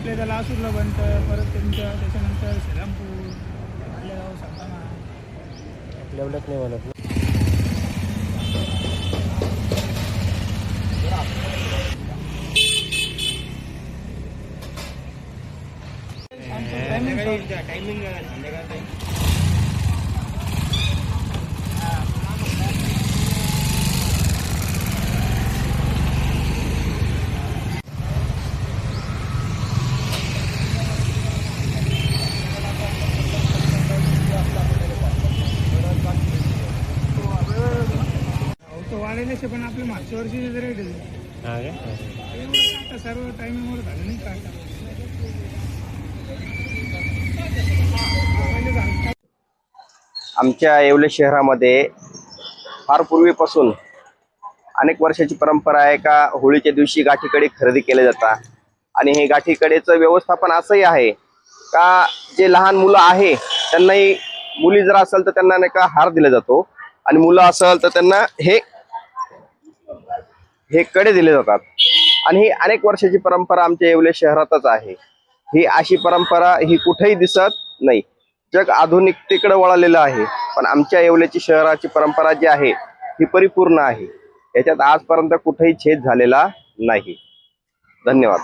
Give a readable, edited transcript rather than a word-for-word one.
आपल्या त्याला लासूरला बनतं, परत त्याच्यानंतर श्रीरामपूर, मालेगाव, सातारा. आपल्या एवढ्यात नाही बनत ना. टायमिंग तो वाढलेले पण आपल्या मागच्या वर्षी रेट आहे. आता सर्व टायमिंगवर झालं नाही का. आमच्या येवले शहरामध्ये फार पूर्वीपासून अनेक वर्षाची परंपरा आहे का होळीच्या दिवशी गाठीकडे खरेदी केले जातात. आणि हे गाठीकडेचं व्यवस्थापन असंही आहे का जे लहान मुलं आहे त्यांनाही, मुली जर असेल तर त्यांना नाही का हार दिला जातो, आणि मुलं असेल तर त्यांना हे कडे दिले जातात. आणि ही अनेक वर्षाची परंपरा आमच्या येवले शहरातच आहे. ही अशी परंपरा ही कुठेही दिसत नाही. जग आधुनिकतेकडे वळालेलं आहे, पण आमच्या येवल्याची शहराची परंपरा जी आहे ही परिपूर्ण आहे. याच्यात आजपर्यंत कुठेही छेद झालेला नाही. धन्यवाद.